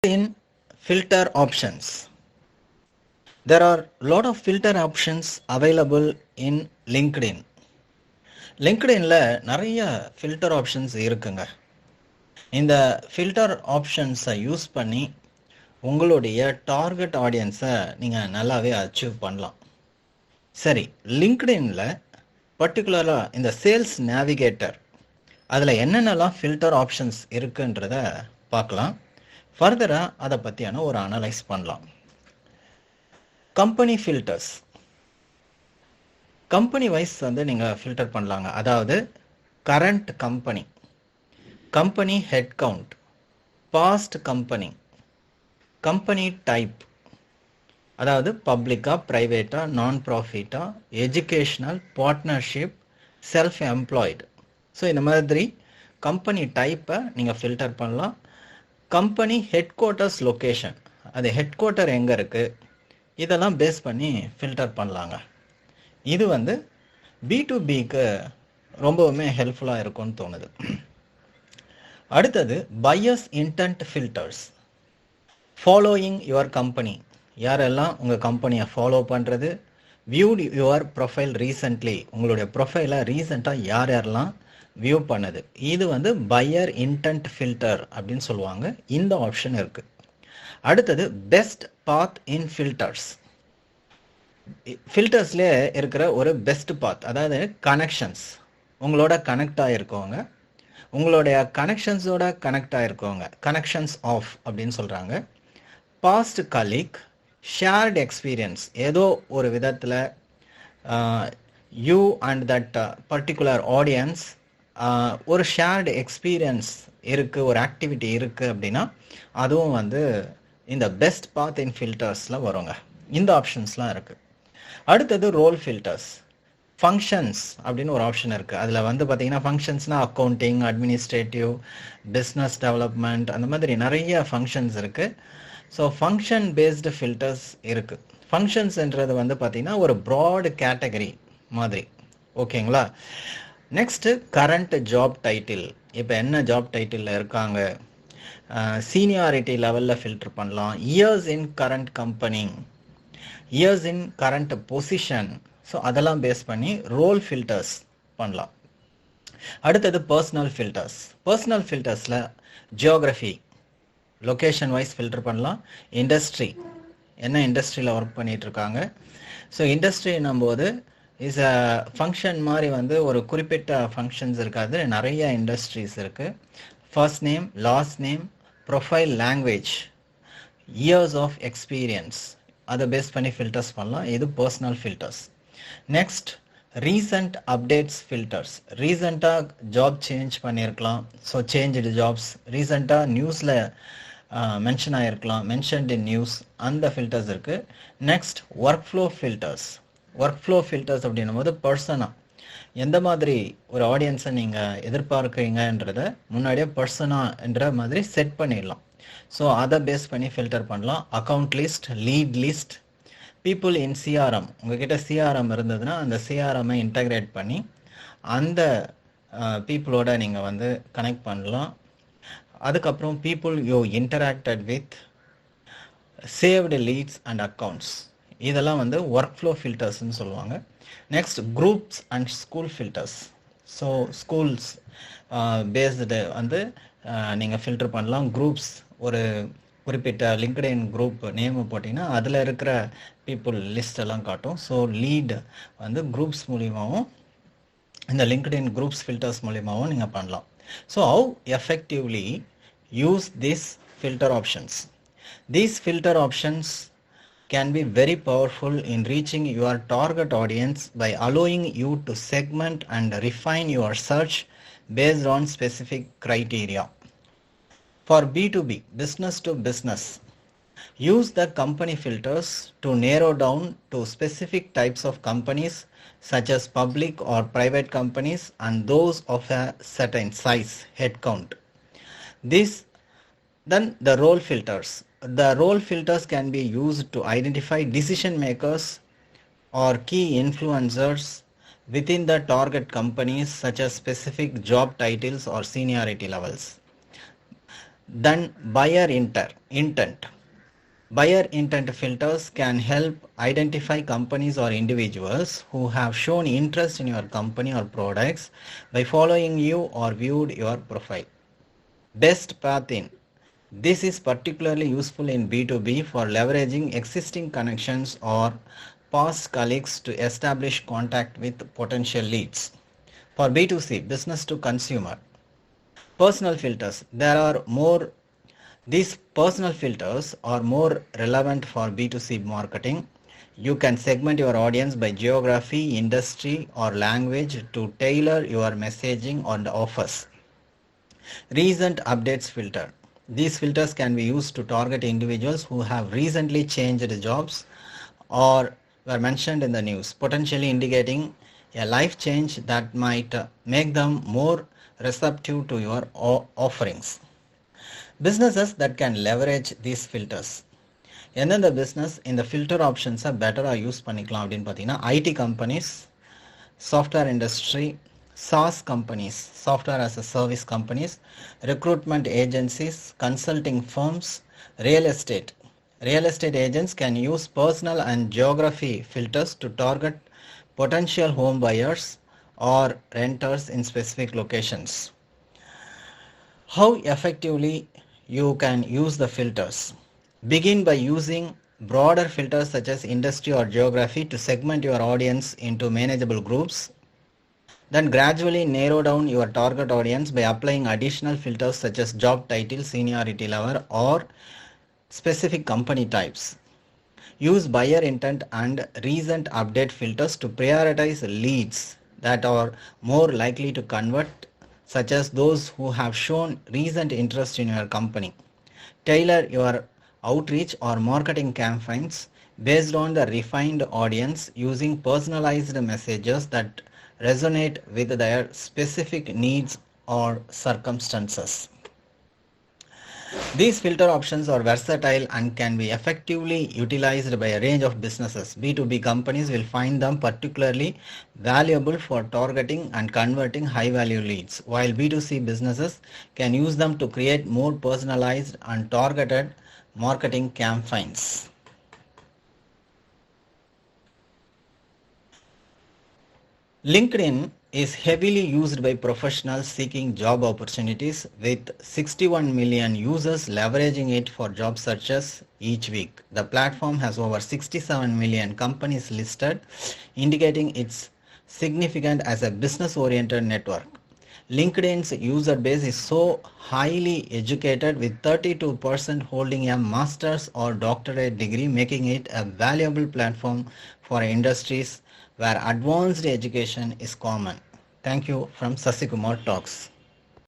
In filter options, there are a lot of filter options available in LinkedIn. LinkedInல நிறைய filter options இருக்குங்க. இந்த filter optionsஐ use பண்ணி உங்களுடைய target ஆடியன்ஸை நீங்கள் நல்லாவே அச்சீவ் பண்ணலாம். சரி, லிங்க்டின்ல பர்டிகுலராக இந்த சேல்ஸ் நேவிகேட்டர் அதில் என்னென்னலாம் ஃபில்டர் ஆப்ஷன்ஸ் இருக்குன்றத பார்க்கலாம். ஃபர்தராக அதை பற்றியான ஒரு அனலைஸ் பண்ணலாம். கம்பெனி ஃபில்டர்ஸ், கம்பெனி வைஸ் வந்து நீங்கள் ஃபில்டர் பண்ணலாங்க. அதாவது current company, company head count, past company, company type, அதாவது பப்ளிக்கா, ப்ரைவேட்டா, நான் ப்ராஃபிட்டா, educational, partnership, self employed. So இந்த மாதிரி கம்பெனி டைப்பை நீங்கள் ஃபில்டர் பண்ணலாம். கம்பெனி ஹெட் குவார்ட்டர்ஸ் லொக்கேஷன், அது ஹெட் குவார்ட்டர் எங்கே இருக்குது, இதெல்லாம் பேஸ் பண்ணி ஃபில்டர் பண்ணலாங்க. இது வந்து B2Bக்கு ரொம்பவுமே ஹெல்ப்ஃபுல்லாக இருக்கும்னு தோணுது. அடுத்தது buyers intend filters. Following your company, யாரெல்லாம் உங்கள் கம்பெனியை ஃபாலோ பண்ணுறது, வியூட் யுவர் ப்ரொஃபைல் ரீசெண்ட்லி, உங்களுடைய ப்ரொஃபைலை ரீசெண்டாக யார் யாரெல்லாம் வியூ பண்ணுது, இது வந்து பையர் இன்டென்ட் ஃபில்டர் அப்படின்னு சொல்லுவாங்க. இந்த ஆப்ஷன் இருக்குது. அடுத்தது பெஸ்ட் பாத் இன் ஃபில்டர்ஸ். ஃபில்டர்ஸ்லேயே இருக்கிற ஒரு பெஸ்ட் பாத், அதாவது கனெக்ஷன்ஸ், உங்களோட கனெக்ட் ஆகிருக்கவங்க, உங்களுடைய கனெக்ஷன்ஸோட கனெக்ட் ஆகிருக்கவங்க, கனெக்ஷன்ஸ் ஆஃப் அப்படின்னு சொல்கிறாங்க. பாஸ்ட் கலீக், ஷேர்டு எக்ஸ்பீரியன்ஸ், ஏதோ ஒரு விதத்தில் you and that particular audience ஒரு ஷேர்டு எக்ஸ்பீரியன்ஸ் இருக்குது, ஒரு ஆக்டிவிட்டி இருக்குது அப்படின்னா அதுவும் வந்து இந்த பெஸ்ட் பாத் இன் ஃபில்டர்ஸில் வருங்க. இந்த ஆப்ஷன்ஸ்லாம் இருக்குது. அடுத்தது ரோல் ஃபில்டர்ஸ். ஃபங்க்ஷன்ஸ் அப்படின்னு ஒரு ஆப்ஷன் இருக்குது. அதில் வந்து பார்த்தீங்கன்னா ஃபங்க்ஷன்ஸ்னால் அக்கௌண்டிங், அட்மினிஸ்ட்ரேட்டிவ், பிஸ்னஸ் டெவலப்மெண்ட், அந்த மாதிரி நிறைய ஃபங்க்ஷன்ஸ் இருக்குது. ஸோ ஃபங்க்ஷன் பேஸ்டு ஃபில்டர்ஸ் இருக்குது. ஃபங்க்ஷன்ஸ்ன்றது வந்து பார்த்தீங்கன்னா ஒரு ப்ராட் கேட்டகரி மாதிரி. ஓகேங்களா? நெக்ஸ்ட்டு கரண்ட் ஜாப் டைட்டில், இப்போ என்ன ஜாப் டைட்டிலில் இருக்காங்க, சீனியாரிட்டி லெவலில் ஃபில்டர் பண்ணலாம். Years in current company, years in current position, so அதெல்லாம் பேஸ் பண்ணி ரோல் ஃபில்டர்ஸ் பண்ணலாம். அடுத்தது பர்சனல் ஃபில்டர்ஸ். பர்சனல் ஃபில்டர்ஸில் ஜியோகிராஃபி, லொக்கேஷன் வைஸ் ஃபில்டர் பண்ணலாம். இண்டஸ்ட்ரி, என்ன இண்டஸ்ட்ரியில் ஒர்க் பண்ணிகிட்ருக்காங்க. ஸோ இண்டஸ்ட்ரின்னும் போது இஸ் அ ஃபங்க்ஷன் மாதிரி வந்து ஒரு குறிப்பிட்ட ஃபங்க்ஷன்ஸ் இருக்காது, நிறைய இண்டஸ்ட்ரீஸ் இருக்குது. First name, last name, profile, language, years of experience, அதை பேஸ் பண்ணி ஃபில்டர்ஸ் பண்ணலாம். இது personal filters. Next recent updates filters. ரீசெண்டாக ஜாப் சேஞ்ச் பண்ணியிருக்கலாம், ஸோ சேஞ்சு ஜாப்ஸ், ரீசெண்டாக நியூஸில் மென்ஷன் ஆகிருக்கலாம், மென்ஷன்ட் இன் நியூஸ், அந்த ஃபில்டர்ஸ் இருக்குது. Next workflow filters. Workflow filters அப்படின்னும் போது பர்சனாக எந்த மாதிரி ஒரு ஆடியன்ஸை நீங்கள் எதிர்பார்க்குறீங்கன்றத முன்னாடியே பர்சனான்ற மாதிரி செட் பண்ணிடலாம். ஸோ அதை பேஸ் பண்ணி ஃபில்டர் பண்ணலாம். Account list, lead list, people in CRM, உங்ககிட்ட சிஆர்எம் இருந்ததுன்னா அந்த சிஆர்எம்மை இன்டகிரேட் பண்ணி அந்த பீப்புளோட நீங்கள் வந்து கனெக்ட் பண்ணலாம். அதுக்கப்புறம் people you interacted with, saved leads and accounts, இதெல்லாம் வந்து ஒர்க் ஃப்ளோ ஃபில்டர்ஸ்ன்னு சொல்லுவாங்க. Next groups and school filters. So schools based வந்து நீங்கள் ஃபில்டர் பண்ணலாம். குரூப்ஸ், ஒரு குறிப்பிட்ட லிங்க்டின் குரூப் நேம் போட்டிங்கன்னா அதில் இருக்கிற பீப்புள் லிஸ்ட் எல்லாம் காட்டும். ஸோ லீட் வந்து குரூப்ஸ் மூலியமாகவும் இந்த லிங்க்டின் குரூப்ஸ் ஃபில்டர்ஸ் மூலியமாகவும் நீங்கள் பண்ணலாம். So how effectively use this filter options. These filter options can be very powerful in reaching your target audience by allowing you to segment and refine your search based on specific criteria. For B2B, business to business, use the company filters to narrow down to specific types of companies such as public or private companies and those of a certain size, headcount. Then the role filters. The role filters can be used to identify decision makers or key influencers within the target companies, such as specific job titles or seniority levels. Then intent. Buyer intent filters can help identify companies or individuals who have shown interest in your company or products by following you or viewed your profile. Best path in. This is particularly useful in B2B for leveraging existing connections or past colleagues to establish contact with potential leads. For B2C, business to consumer, personal filters. These personal filters are more relevant for B2C marketing. You can segment your audience by geography, industry, or language to tailor your messaging and offers. Recent updates filter. These filters can be used to target individuals who have recently changed jobs or were mentioned in the news, potentially indicating a life change that might make them more receptive to your offerings. Businesses that can leverage these filters. எந்தெந்த business இந்த filter ஆப்ஷன்ஸை பெட்டராக use பண்ணிக்கலாம் அப்படின்னு பார்த்தீங்கன்னா IT companies, software industry, SaaS companies, software as a service companies, recruitment agencies, consulting firms, real estate. Real estate agents can use personal and geography filters to target potential home buyers or renters in specific locations. How effectively you can use the filters? Begin by using broader filters such as industry or geography to segment your audience into manageable groups. Then gradually narrow down your target audience by applying additional filters such as job title, seniority level, or specific company types. Use buyer intent and recent update filters to prioritize leads that are more likely to convert, such as those who have shown recent interest in your company. Tailor your outreach or marketing campaigns based on the refined audience using personalized messages that resonate with their specific needs or circumstances. These filter options are versatile and can be effectively utilized by a range of businesses. B2B companies will find them particularly valuable for targeting and converting high-value leads, while B2C businesses can use them to create more personalized and targeted marketing campaigns. LinkedIn is heavily used by professionals seeking job opportunities, with 61 million users leveraging it for job searches each week. The platform has over 67 million companies listed, indicating its significance as a business-oriented network. LinkedIn's user base is so highly educated, with 32% holding a master's or doctorate degree, making it a valuable platform for industries where advanced education is common. Thank you from Sasikumar Talks.